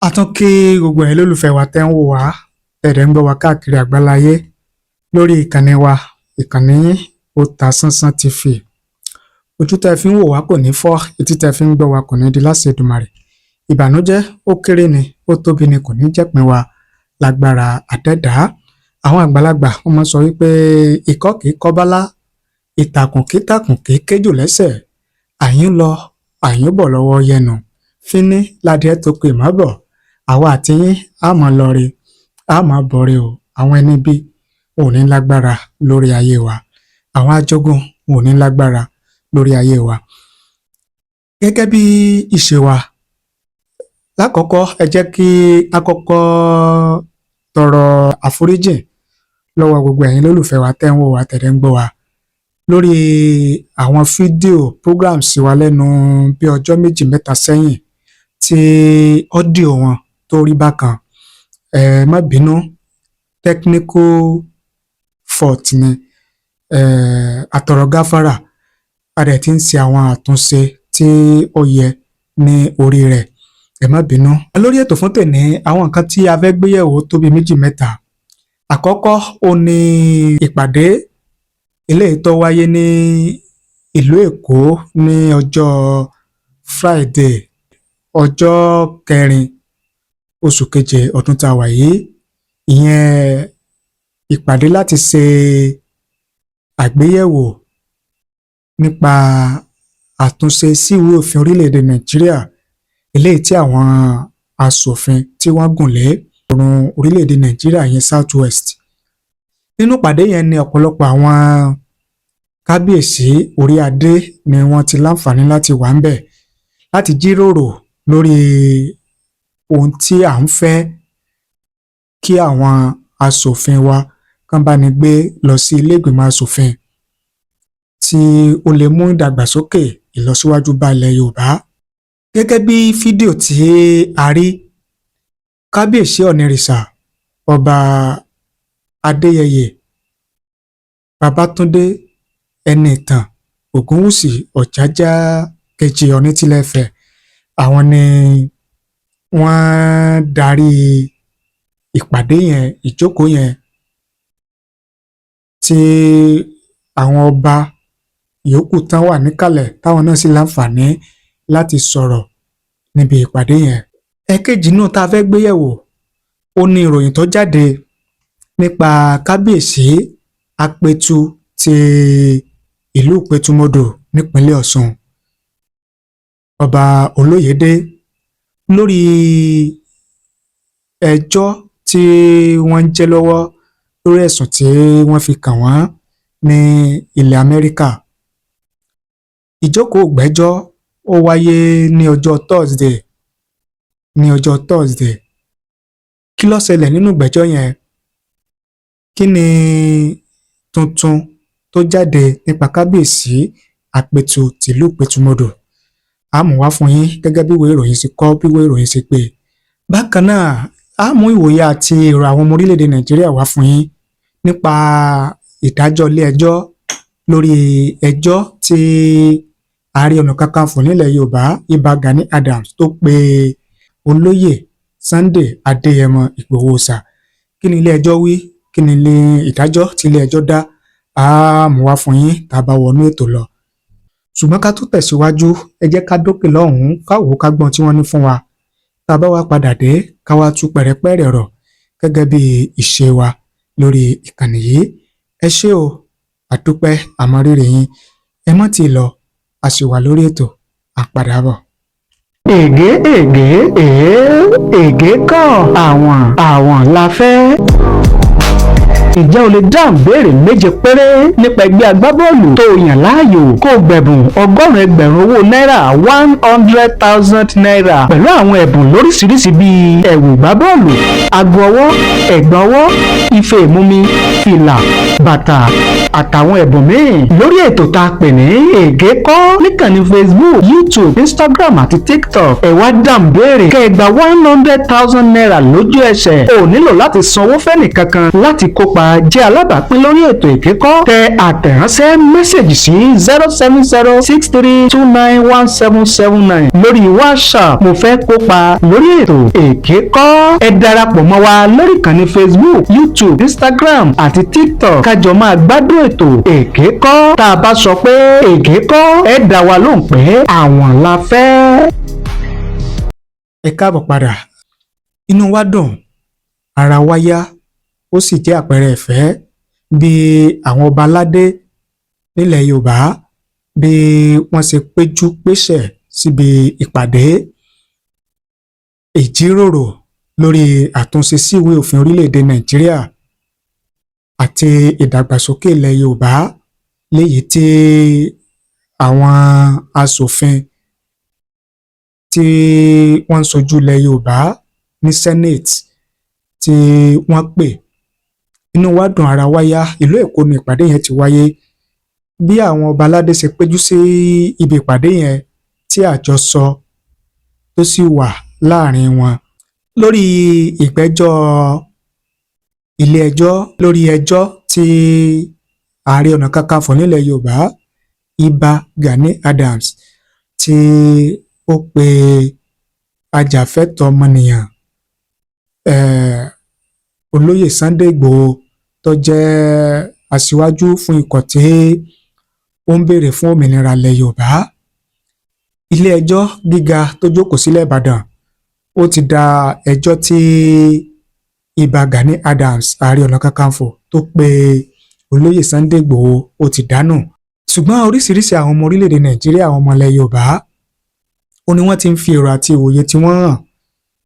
A tún kí gbogbo ẹ̀yin olólùfẹ́ wa tẹ́ ń wò wá tẹ̀dẹ̀ ń gbọ́ wa káàkiri àgbáláyé lórí ìkànnì wa, ìkànnì Otasansan TV. Ojú tẹ́ fi ń wò wá kò ní fọ́, etí tẹ́ fi ń gbọ́ wa kò ní di láṣẹ Èdùmàrè. Ìbànújẹ́ ó kéré ni, ó tóbi ni, kò ní jẹ́pin wa lágbára Adẹ́dàá. Àwọn àgbàlagbà wọ́n máa sọ wípé ikọ́ kìí kọ́bálá, ìtàkùn kìí tàkùn kìí kéjò lẹ́sẹ̀, àyín lọ àyín bọ̀ lọ́wọ́ yẹnu, fíní ládìẹ tó pè má bọ̀. Àwa àti yín á máa lọ re, á máa bọ̀ re o. Àwọn ẹni bí wọn ò ní lágbára lórí ayé wa, àwọn ajogun wọn ò ní lágbára lórí ayé wa. Gẹ́gẹ́ bí ìṣe wa, lákọ̀ọ́kọ́ ẹ jẹ́ kí a kọ́kọ́ tọrọ àforíjì lọ́wọ́ gbogbo ẹ̀yin lólùfẹ́ wa tẹ́ ń wò wá tẹ̀dẹ̀ ń gbọ́ wa lórí àwọn fídíò programs wa lẹ́nu bí ọjọ́ méjì mẹ́ta sẹ́yìn tí ọ́díò wọn tó rí bákan. Ẹ má bínú, technical fault ni, àtọ̀rọ̀ gáfárà, a dẹ̀ ti ń ṣe àwọn àtúnṣe tí ó yẹ ní orí rẹ̀, ẹ má bínú. Lórí ètò fún tòní, àwọn nǹkan tí a fẹ́ gbéyẹ̀wò tó bí méjì mẹ́ta. Àkọ́kọ́ ó ní ìpàdé eléyìí tó wáyé ní ìlú Èkó ní ọjọ́ Friday, ọjọ́ 4 oṣù keje ọdún tá a wà yìí. Ìyẹn ìpàdé láti ṣe àgbéyẹ̀wò nípa àtúnṣe sí ìwé òfin orílẹ̀-èdè Nàìjíríà eléyìí tí àwọn aṣòfin tí wọ́n gùn lé ọ̀run orílẹ̀-èdè Nàìjíríà yẹn South West. Nínú ìpàdé yẹn ni ọ̀pọ̀lọpọ̀ àwọn kábíyèsí orí adé ni wọ́n ti láǹfààní láti wà ńbẹ̀ láti jíròrò lórí ohun tí à ń fẹ́ kí àwọn aṣòfin wa kán bá ní gbé lọ sí ilé ìgbìmọ̀ aṣòfin tí ó lè mú ìdàgbàsókè ìlọsíwájú bá ilẹ̀ Yorùbá. Gẹ́gẹ́ bí fídíò tí a rí, kábíyèsí ọ̀nìrìṣà ọba Adéyẹyè Babátúndé Ẹniìtàn Ògúnwùsì Ọ̀jájá kejì Ọ̀nìtìlẹ̀fẹ̀, àwọn ni wọ́n darí ìpàdé yẹn, ìjókòó yẹn, tí àwọn ọba yòókù tán wà níkàlẹ̀ táwọn náà sì láǹfààní láti sọ̀rọ̀ níbi ìpàdé yẹn. Ẹ̀kejì náà tá a fẹ́ gbéyẹ̀wò ó ní ìròyìn tó jáde nípa kábíyèsí Apẹtu ti ìlú Ìpẹ̀tùmodò nípínlẹ̀ Ọ̀ṣun, ọba Olóyèdé, lórí ẹjọ́ tí wọ́n ń jẹ́ lọ́wọ́ lórí ẹ̀sùn tí wọ́n fi kàn wọ́n ní ilẹ̀ Amẹ́ríkà. Ìjókòó ìgbẹ́jọ́ ó wáyé ní ọjọ́ Thursday. Kí ló ṣẹlẹ̀ nínú ìgbẹ́jọ́ yẹn? Kí ni tuntun tó jáde nípa kábíyèsí Apẹtu tìlú Ìpẹ̀tùmodò? A mú wá fún yín gẹ́gẹ́ bí ìwé ìròyìn ṣe kọ, bí ìwé ìròyìn ṣe pé. Bákan náà, a mú ìwòye àti èrò àwọn ọmọ orílẹ̀-èdè Nàìjíríà wá fún yín nípa ìdájọ́ ilé ẹjọ́ lórí ẹjọ́ tí Ààrẹ Ọ̀nà Kakanfò nílẹ̀ Yorùbá Ìbà Gani Adams tó pe olóyè Sunday Adéyẹmọ Ìgbòho Òòṣà. Kí ni ilé ẹjọ́ wí? Kí ni ìdájọ́ tí ilé ẹjọ́ dá? A mú wá fún yín tá a bá wọnú ètò lọ. Ṣùgbọ́n ká tó tẹ̀síwájú, ẹ jẹ́ ká dókè lọ́hùn-ún ká wò ó ká gbọ́n tí wọ́n ní fún wa. Tá a bá wá padà dé, ká wá tú pẹ̀rẹ̀pẹ̀rẹ̀ rọ̀ gẹ́gẹ́ bí ìṣe wa lórí ìkànnì yìí. Ẹ ṣé o, àdúpẹ́ àmọrírì yín. Ẹ má tíì lọ, a sì wà lórí ètò, à ń padà bọ̀. Ègé kọ́ àwọn la fẹ́. Ǹjẹ́ o lè dáhùn béèrè méje péré nípa ẹgbẹ́ agbábọ́ọ̀lù tó yàn láàyò kó gbẹ̀bùn 100,000 owó náírà 100,000 naira pẹ̀lú àwọn ẹ̀bùn lóríṣiríṣi bíi ẹ̀wù ìgbábọ́ọ̀lù, ago ọwọ́, ẹ̀gbà ọwọ́, ife ìmumi, fìlà, bàtà, àtàwọn ẹ̀bùn míì lórí ètò tá a pè ní Ègé Kọ́ níkànnì Facebook, YouTube, Instagram àti TikTok. ẹ wá dàm béèrè kẹ́ ẹ gba 100,000 naira lójú ẹsẹ̀. o nílò láti sanwó fẹ́nì kankan láti kópa jẹ́ alábàápín lórí ètò Ègé Kọ́. tẹ àtẹ̀ránṣẹ́ mẹ́sẹ̀gì sí 07063291779 lórí WhatsApp. mo fẹ́ kópa lórí ètò Ègé Kọ́. ẹ darapọ̀ mọ́ wa lórí ìkànnì Facebook, YouTube, Instagram àti TikTok kájọ máa gbádùn ètò Ègé Kọ́. tá a bá sọ pé Ègé Kọ́ ẹ dá wa lóhùn pé àwọn la fẹ́. ẹ káàbọ̀ padà. inú wa dùn, ara wa yá, ó sì jẹ́ àpẹẹrẹ ìfẹ́ bí àwọn ọba aládé nílẹ̀ Yorùbá bí wọ́n ṣe péjú pésẹ̀ síbi ìpàdé ìjíròrò lórí àtúnṣe sí ìwé òfin orílẹ̀-èdè Nàìjíríà àti ìdàgbàsókè ilẹ̀ Yorùbá, léyìí tí àwọn aṣòfin tí wọ́n ń ṣojú ilẹ̀ Yorùbá ní Senate tí wọ́n pè. inú wa dùn, ara wa yá. ìlú Èkó ni ìpàdé yẹn ti wáyé. bí àwọn ọba aládé ṣe péjú sí ibi ìpàdé yẹn tí àjọsọ tó sì wà láàrin wọn lórí ìgbẹ́jọ́ ilé-ẹjọ́ lórí ẹjọ́ tí Ààrẹ Ọ̀nà Kakanfò nílẹ̀ Yorùbá Ìbà Gani Adams tí ó pe ajàfẹ́tọ̀ọ́ ọmọnìyàn olóyè Sunday Igboho tó jẹ́ aṣíwájú fún ikọ̀ tí ó ń béèrè fún òmìnira ilẹ̀ Yorùbá. ilé-ẹjọ́ gíga tó jókòó sílẹ̀ Ìbàdàn ó ti dá ẹjọ́ tí Ìbà Gani Adams Ààrẹ Ọ̀nà Kakanfò tó pe olóyè Sunday Igboho ó ti dànù. ṣùgbọ́n oríṣiríṣi àwọn ọmọ orílẹ̀-èdè Nàìjíríà, àwọn ọmọ ilẹ̀ Yorùbá, ó ní wọ́n ti ń fi èrò àti ìwòye tí wọ́n hàn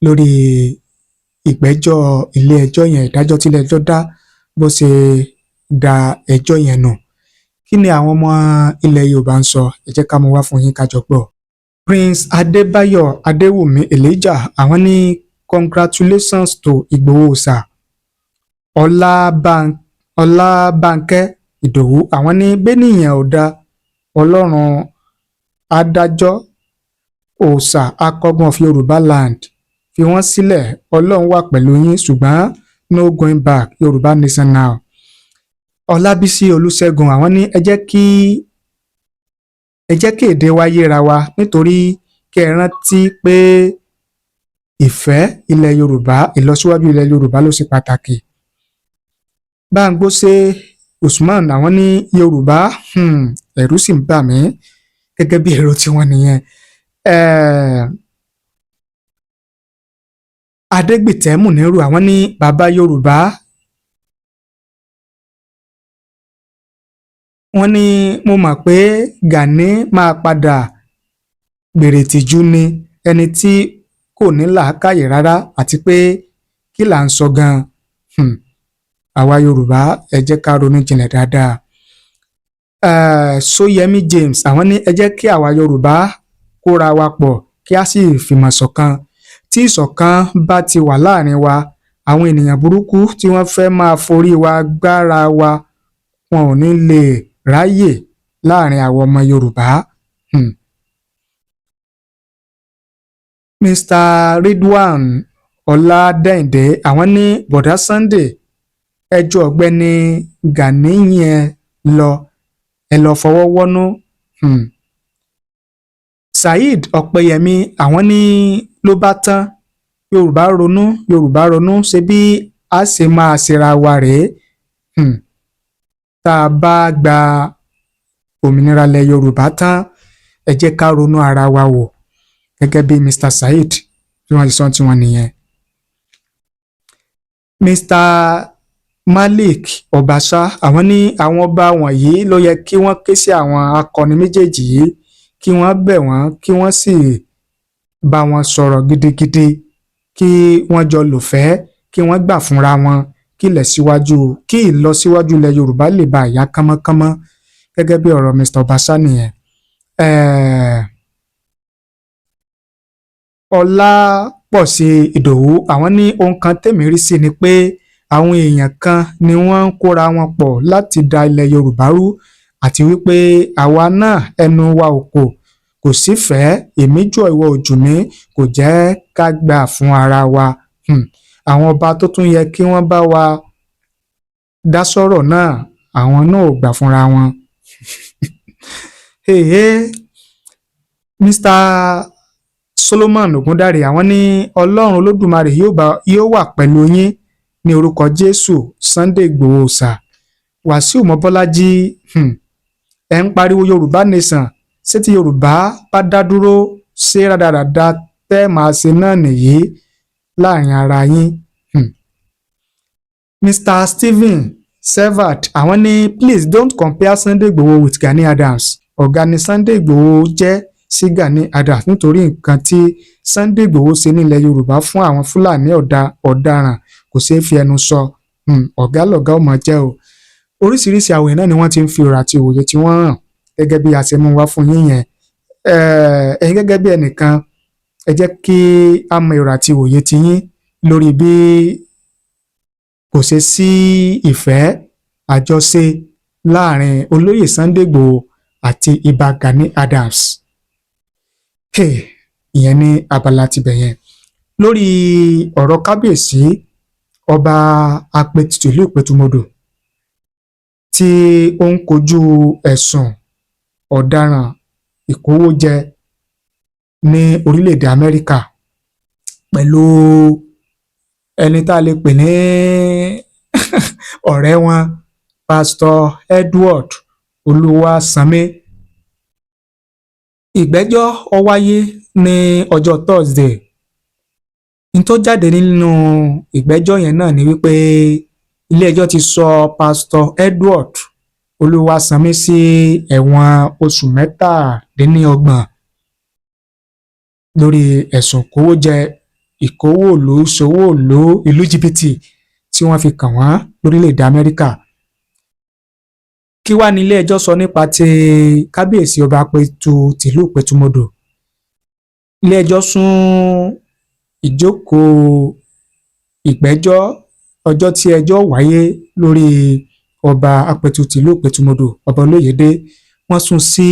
lórí ìgbẹ́jọ́ ilé-ẹjọ́ yẹn, ìdájọ́ tí ilé-ẹjọ́ dá bó ṣe da ẹjọ́ yẹn nù. kí ni àwọn ọmọ ilẹ̀ Yorùbá ń sọ? ẹ jẹ́ ká mú wá fún yín ká jọ gbọ́. Prince Adébáyọ̀ Adéwùmí Elijah, àwọn ní congratulations to Igboho sir. Ọlábánkẹ́ Ìdòwú, àwọn ní bẹ́nìyàn ò dá Ọlọ́run adájọ́ òòṣà akọgun of Yorùbá land, fi wọ́n sílẹ̀, Ọlọ́run wà pẹ̀lú yín, ṣùgbọ́n no going back, Yorùbá nation now. Ọlábísí Olúṣẹ́gun, àwọn ní ẹ jẹ́ kí èdè wa yéra wa, nítorí kí ẹ rántí pé ìfẹ́ ilẹ̀ Yorùbá, ìlọsíwájú ilẹ̀ Yorùbá ló ṣe pàtàkì. Báńgbóṣe Usman, àwọn ní Yorùbá ẹ̀rù sì ń bà mí, gẹ́gẹ́ bí èrò tiwọn nìyẹn. Adégbìtẹ́ Múnírù, àwọn ní bàbá Yorùbá, wọ́n ní mo mọ̀ pé Gani máa padà gbèrè tìjú ni, ẹni tí kò ní làákàyè rárá, àti pé kí là ń sọ gan-an. àwa Yorùbá ẹ jẹ́ ká ronú jinlẹ̀ dáadáa. Sóyẹmí James, àwọn ní ẹ jẹ́ kí àwa Yorùbá kóra wa pọ̀ kí a sì fìmọ̀ ṣọ̀kan. tí ìṣọ̀kan bá ti wà láàrin wa, àwọn ènìyàn burúkú tí wọ́n fẹ́ máa forí wa gbára wa, wọn ò ní lè ráyè láàrin àwọn ọmọ Yorùbá. Mr. Ridwan Ọládẹ́yìndé, àwọn ní bọ̀dá Sunday, ẹjọ́ ọ̀gbẹ́ni Gani yẹn ẹ lọ fọwọ́ wọ́nú. Saheed Ọ̀pẹyẹmí, àwọn ní ló bá tán, Yorùbá ronú ṣe bí a ṣe máa ṣera wa rèé. tá a bá gba òmìnira ilẹ̀ Yorùbá tán, ẹ jẹ́ ká ronú ara wa wò, gẹ́gẹ́ bí Mr. Saheed bí wọ́n ti sọ tiwọn nìyẹn. Mr. Malik Ọbaṣá, àwọn ní àwọn ọba wọ̀nyí ló yẹ kí wọ́n ké sí àwọn akọni méjèèjì yìí, kí wọ́n bẹ̀ wọ́n, kí wọ́n sì bá wọn sọ̀rọ̀ gidigidi, kí wọ́n jọ lòfẹ́, kí wọ́n gbà fúnra wọn, kí ìlọsíwájú ilẹ̀ Yorùbá lè bá yá kánmọ́kánmọ́, gẹ́gẹ́ bí ọ̀rọ̀ Mr. Ọbaṣá nìyẹn. Ọlápọ̀sí Ìdòwú, àwọn ní ohun kan tèmi rí sí ni pé àwọn èèyàn kan ni wọ́n ń kóra wọn pọ̀ láti da ilẹ̀ Yorùbá rú àti wípé àwa náà ẹnu wa ò kò sífẹ̀ẹ́ èmi jù ọ́ ìwọ ò jù mí kò jẹ́ ká gbà fún ara wa. Àwọn ọba tó tún yẹ kí wọ́n bá wa dá sọ̀rọ̀ náà àwọn náà ò gbà fúnra wọn. Mr. Solomon Ogundare àwọn ní Ọlọ́run Olódùmarè yóò wà pẹ̀lú yín ní orúkọ Jésù. Sunday Igboho Òòṣà. Wàsíù Mọ́bọ́lájí ẹ̀ ń pariwo Yorùbá nation ṣé tí Yorùbá bá dá dúró ṣé rádaràda tẹ́ máa ṣe náà nìyí láàrin ara yín. Mr. Stephen Servat àwọn ní please don't compare Sunday Igboho with Gani Adams. Ọ̀gá ni Sunday Igboho jẹ́ sí Gani Adams nítorí nǹkan tí Sunday Igboho ṣe nílẹ̀ Yorùbá fún àwọn Fúlàní ọ̀daràn kò ṣeé fi ẹnu sọ. Ọ̀gá lọ̀gá ọmọ jẹ́ o. Oríṣiríṣi àwọn èèyàn náà ni wọ́n ti ń fi ọ̀rọ̀ àti òye tí wọ́n hàn gẹ́gẹ́ bí a ṣe mú wá fún yín yẹn. Ẹ̀yin gẹ́gẹ́ bí ẹnìkan ẹ jẹ́ kí a mọ ọ̀rọ̀ àti òye ti yín lórí bí kò ṣe sí ìfẹ́ àjọṣe láàrin olóyè Sunday Igboho àti Ìbà Gani Adams. Ìyẹn ní abala tibẹ̀ yẹn. Lórí ọ̀rọ̀ kábíyèsí ọba Apẹtù ìlú Ìpẹ̀tùmodò tí ó ń kojú ẹ̀sùn ọ̀daràn ìkówójẹ ní orílẹ̀-èdè Amẹ́ríkà pẹ̀lú ẹni tá a lè pè ní ọ̀rẹ́ wọn Pastor Edward Olúwaṣánmi. Ìgbẹ́jọ́ ó wáyé ní ọjọ́ Thursday. N tó jáde nínú ìgbẹ́jọ́ yẹn náà ni wípé ilé-ẹjọ́ ti sọ Pastor Edward Olúwaṣánmi sí ẹ̀wọ̀n oṣù 27 lórí ẹ̀sùn kówójẹ ìkówóòlú ìṣòwòòlú ìlú jìbìtì tí wọ́n fi kàn wọ́n lórílẹ̀‐èdè Amẹ́ríkà. Kí wá ní ilé-ẹjọ́ sọ nípa ti kábíyèsí ọba Apẹtù tìlú Ìpẹ̀tùmodò? Ilé-ẹjọ́ sún ìjókòó ìgbẹ́jọ́ ọjọ́ tí ẹjọ́ wáyé lórí ọba Apẹtù tìlú Ìpẹ̀tùmodò ọba Olóyèdé wọ́n sún sí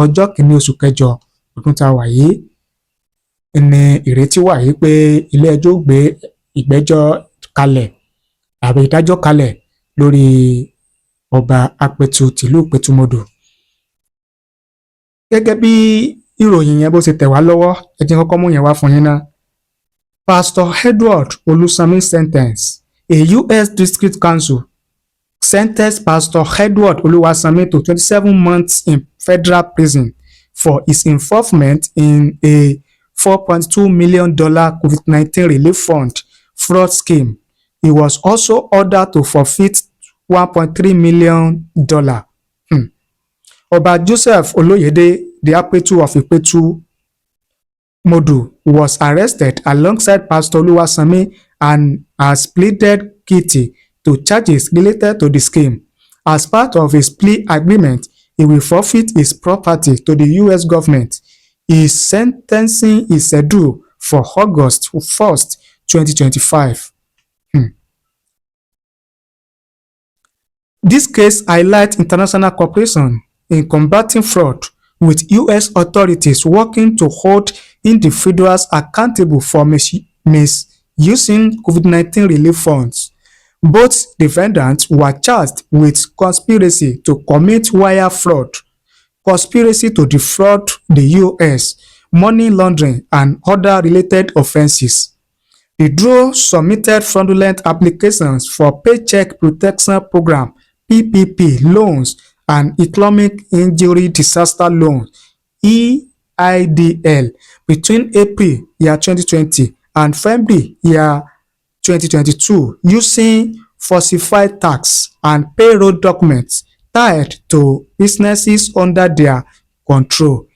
ọjọ́ 1 oṣù kẹjọ ọdún tá a wà yìí. Ní ìrètí wà yìí pé ilé-ẹjọ́ gbé ìgbẹ́jọ́ kalẹ̀ àbí ìdájọ́ kalẹ̀ lórí ọba Apẹtù tìlú Ìpẹ̀tùmodò. Gẹ́gẹ́ bí ìròyìn yẹn bó ṣe tẹ̀ wá lọ́wọ́ ẹ jẹ́ kọ́kọ́ mú yẹn wá fún yín ná. Pastor Edward Olúṣánmi sentence. A U.S. District Council sentenced Pastor Edward Olúwaṣánmi to 27 months in federal prison for his involvement in a $4.2 million COVID-19 relief fund fraud scheme. He was also ordered to forfeit $1.3 million. Ọba Joseph Olóyèdé, the Apẹtù of Ìpẹ̀tùmodò, was arrested alongside Pastor Olúwaṣánmi and has pleaded guilty to charges related to the scheme. As part of his plea agreement, he will forfeit his property to the U.S. government. His sentencing is scheduled for August 1st, 2025. This case highlights international cooperation in combating fraud, with U.S. authorities working to hold individuals accountable for misusing COVID-19 relief funds. Both defendants were charged with conspiracy to commit wire fraud, conspiracy to defraud the U.S., money laundering, and other related offenses. The duo submitted fraudulent applications for Paycheck Protection Program (PPP) loans and Economic Injury Disaster Loan (EIDL) between April 2020 and February 2022 using falsified tax and payroll documents tied to businesses under their control.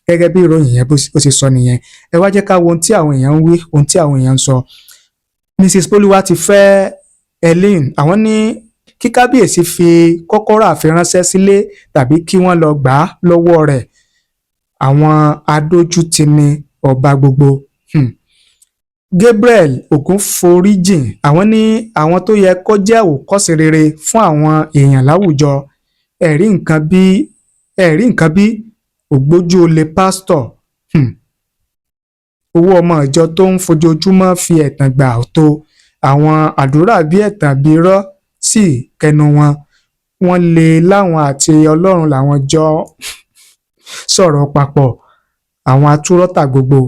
Gẹ́gẹ́ bí ìròyìn yẹn bó ṣe sọ nìyẹn. Ẹ wá jẹ́ ká wo ohun tí àwọn èèyàn ń wí, ohun tí àwọn èèyàn ń sọ. Mrs. Bólúwatifẹ́ Helen àwọn ní kí kábíyèsí fi kọ́kọ́rọ́ ààfin ránṣẹ́ sílé tàbí kí wọ́n lọ gbà á lọ́wọ́ rẹ̀. Àwọn adójútini ọba gbogbo. Gabriel Ogunforíjìn àwọn ní àwọn tó yẹ kó jẹ́ àwòkọ́ṣe rere fún àwọn èèyàn láwùjọ ẹ̀rí nǹkan bí ògbójú olè pásítọ̀ owó ọmọ ìjọ tó ń fojoojúmọ́ fi ẹ̀tàn gbà tó àwọn àdúrà bí ẹ̀tàn bí irọ́ sì kẹnu wọn lè láwọn àti Ọlọ́run làwọn jọ sọ̀rọ̀ papọ̀ àwọn atúrọ́tà gbogbo.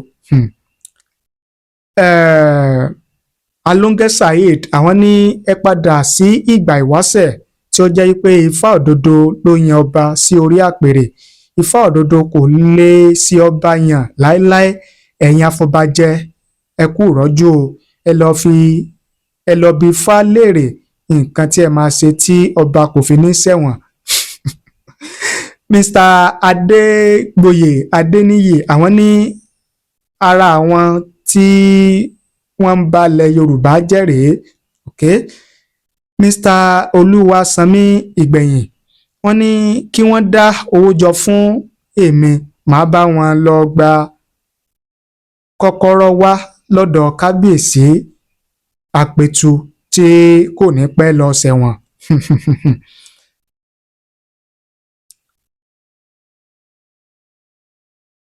Alonge Saheed àwọn ní ẹ padà sí ìgbà ìwáṣẹ̀ tí ó jẹ́ pé Ifá òdodo ló yan ọba sí orí àpèrè Ifá òdodo kò lè sí ọba yàn láéláé ẹ̀yin afọbajẹ ẹ kú ìrọ́jú o ẹ lọ bi Ifá léèrè nǹkan tí ẹ máa ṣe tí ọba kò fi ní ṣẹ̀wọ̀n. Mr. Adégbòye Adéníyì àwọn ní ara àwọn tí wọ́n ń balẹ̀ Yorùbá jẹ́ rèé. Mr. Olúwasanmi Ìgbẹ̀yìn wọ́n ní kí wọ́n dá owó jọ fún èmi màá bá wọn lọ gba kọ́kọ́rọ́ wá lọ́dọ̀ kábíyèsí Àpètù tí kò ní pẹ́ lọ ṣẹ̀wọ̀n.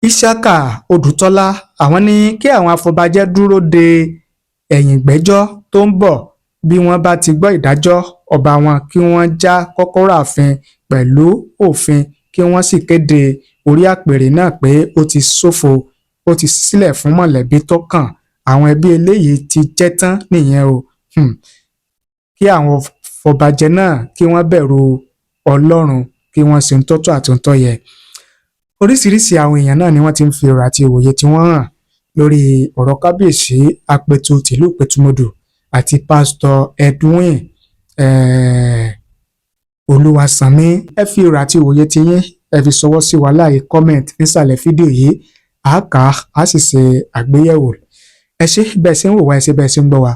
Isiaka Odùtọ́lá àwọn ní kí àwọn afọbajẹ dúró de ẹ̀yìn ìgbẹ́jọ́ tó ń bọ̀ bí wọ́n bá ti gbọ́ ìdájọ́ ọba wọn kí wọ́n já kọ́kọ́rọ́ ààfin pẹ̀lú òfin kí wọ́n sì kéde orí àpèrè náà pé ó ti ṣófo ó ti sílẹ̀ fún mọ̀lẹ́bí tó kàn àwọn ẹbí eléyìí ti jẹ́ tán nìyẹn o. Kí àwọn afọbajẹ náà kí wọ́n bẹ̀rù Ọlọ́run kí wọ́n ṣe ń tọ́tọ́ àti ń tọ́ yẹ. Oríṣiríṣi àwọn èèyàn náà ni wọ́n ti ń fi ọ̀rọ̀ àti òye tí wọ́n hàn lórí ọ̀rọ̀ kábíyèsí Àpètù tìlú Ìpètùmọdù àti pásítọ̀ Edwin Olúwasanmi. Ẹ fi ọ̀rọ̀ àti òye tí yín ẹ fi ṣọwọ́ sí wa láàyè comment nísàlẹ̀ fídíò yìí àáká á sì ṣe àgbéyẹ̀wò. Ẹ ṣé bẹ́ẹ̀ ṣe ń wò wá ẹ ṣé bẹ́ẹ̀ ṣe ń gbọ́ wa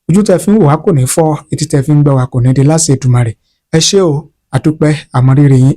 ojú tẹ́ fi ń wò wá kò ní fọ́ etí tẹ́ fi ń gbọ́ wa kò ní di láṣẹ Èdùmàrè. Ẹ ṣé o àdúpẹ́ àmọrírì yín.